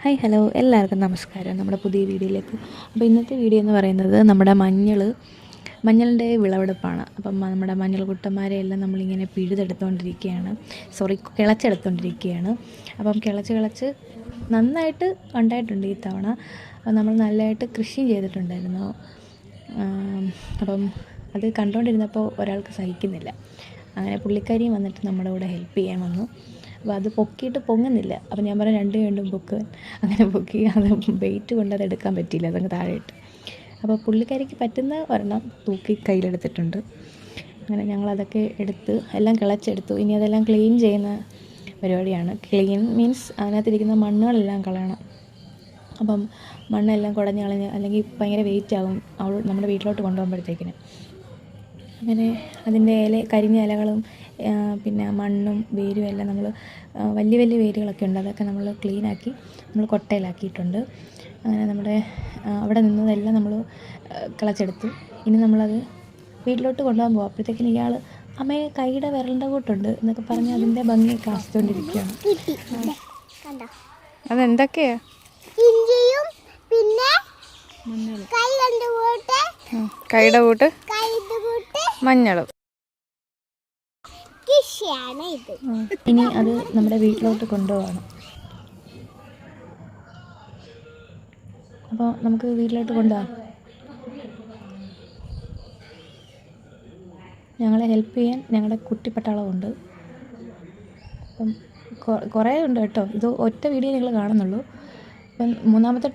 Hi hello എല്ലാവർക്കും നമസ്കാരം. നമ്മുടെ പുതിയ വീഡിയോയിലേക്ക്. അപ്പോൾ ഇന്നത്തെ വീഡിയോ എന്ന് പറയുന്നത് നമ്മുടെ മഞ്ഞളിൻ്റെ വിളവെടുപ്പാണ്. അപ്പം നമ്മുടെ മഞ്ഞൾ കുട്ടന്മാരെ എല്ലാം നമ്മളിങ്ങനെ കിളച്ചെടുത്തുകൊണ്ടിരിക്കുകയാണ്. അപ്പം കിളച്ച് നന്നായിട്ട് ഉണ്ടായിട്ടുണ്ട് ഈ തവണ. അപ്പം നമ്മൾ നല്ലതായിട്ട് കൃഷിയും ചെയ്തിട്ടുണ്ടായിരുന്നു. അപ്പം അത് കണ്ടുകൊണ്ടിരുന്നപ്പോൾ ഒരാൾക്ക് സഹിക്കുന്നില്ല. അങ്ങനെ പുള്ളിക്കാരിയും വന്നിട്ട് നമ്മുടെ കൂടെ ഹെൽപ്പ് ചെയ്യാൻ വന്നു. അപ്പോൾ അത് പൊക്കിയിട്ട് പൊങ്ങുന്നില്ല. അപ്പോൾ ഞാൻ പറഞ്ഞു രണ്ടും പൊക്ക്. അങ്ങനെ പൊക്കി അത് വെയിറ്റ് കൊണ്ട് അത് എടുക്കാൻ പറ്റിയില്ല, അതങ്ങ് താഴെ ഇട്ട്. അപ്പോൾ പുള്ളിക്കാരിക്ക് പറ്റുന്ന ഒരെണ്ണം തൂക്കി കയ്യിലെടുത്തിട്ടുണ്ട്. അങ്ങനെ ഞങ്ങളതൊക്കെ എടുത്ത് എല്ലാം കിളച്ചെടുത്തു. ഇനി അതെല്ലാം ക്ലീൻ ചെയ്യുന്ന പരിപാടിയാണ്. ക്ലീൻ മീൻസ് അതിനകത്തിരിക്കുന്ന മണ്ണുകളെല്ലാം കളയണം. അപ്പം മണ്ണെല്ലാം കുടഞ്ഞ് അല്ലെങ്കിൽ ഭയങ്കര വെയിറ്റ് ആകും നമ്മുടെ വീട്ടിലോട്ട് കൊണ്ടുപോകുമ്പോഴത്തേക്കിന്. അങ്ങനെ അതിൻ്റെ കരിഞ്ഞ ഇലകളും പിന്നെ മണ്ണും വേരും എല്ലാം നമ്മൾ വലിയ വേരുകളൊക്കെ ഉണ്ട്, അതൊക്കെ നമ്മൾ ക്ലീനാക്കി നമ്മൾ കൊട്ടയിലാക്കിയിട്ടുണ്ട്. അങ്ങനെ നമ്മുടെ അവിടെ നിന്നതെല്ലാം നമ്മൾ കിളച്ചെടുത്തു. ഇനി നമ്മളത് വീട്ടിലോട്ട് കൊണ്ടുപോകാൻ പോകും. അപ്പോഴത്തേക്കിന് ഇയാൾ അമ്മയെ കൈയുടെ വിരലിൻ്റെ കൂട്ടുണ്ട് എന്നൊക്കെ പറഞ്ഞ് അതിൻ്റെ ഭംഗിയൊക്കെ ആസ്വദിച്ചുകൊണ്ടിരിക്കുകയാണ്. അതെന്തൊക്കെയാ? ഇഞ്ചിയും പിന്നെ കൈയുടെ കൂട്ട് മഞ്ഞളും. ഇനി അത് നമ്മുടെ വീട്ടിലോട്ട് കൊണ്ടുപോകണം. അപ്പോൾ നമുക്ക് വീട്ടിലോട്ട് കൊണ്ടുപോകാം. ഞങ്ങളെ ഹെൽപ്പ് ചെയ്യാൻ ഞങ്ങളുടെ കുട്ടിപ്പട്ടാളമുണ്ട്. അപ്പം കുറേ ഉണ്ട് കേട്ടോ. ഇത് ഒറ്റ വീഡിയോ നിങ്ങൾ കാണുന്നുള്ളൂ. ഇപ്പം നാലാമത്തെ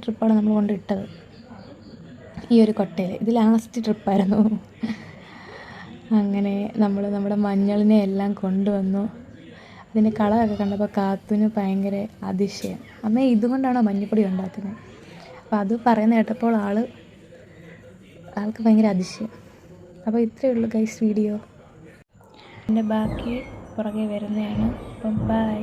ട്രിപ്പാണ് നമ്മൾ കൊണ്ടിട്ടത് ഈ ഒരു കൊട്ടയിൽ. ഇത് ലാസ്റ്റ് ട്രിപ്പായിരുന്നു. അങ്ങനെ നമ്മൾ നമ്മുടെ മഞ്ഞളിനെ എല്ലാം കൊണ്ടുവന്നു. അതിൻ്റെ കളറൊക്കെ കണ്ടപ്പോൾ കാത്തുന് ഭയങ്കര അതിശയം. അമ്മ ഇതുകൊണ്ടാണോ മഞ്ഞപ്പൊടി ഉണ്ടാക്കുന്നത്? അപ്പോൾ അത് പറയുന്ന കേട്ടപ്പോൾ ആൾക്ക് ഭയങ്കര അതിശയം. അപ്പോൾ ഇത്രയേ ഉള്ളൂ ഗൈസ് വീഡിയോ. എൻ്റെ ബാക്കി പുറകെ വരുന്നതാണ്. അപ്പം ബൈ.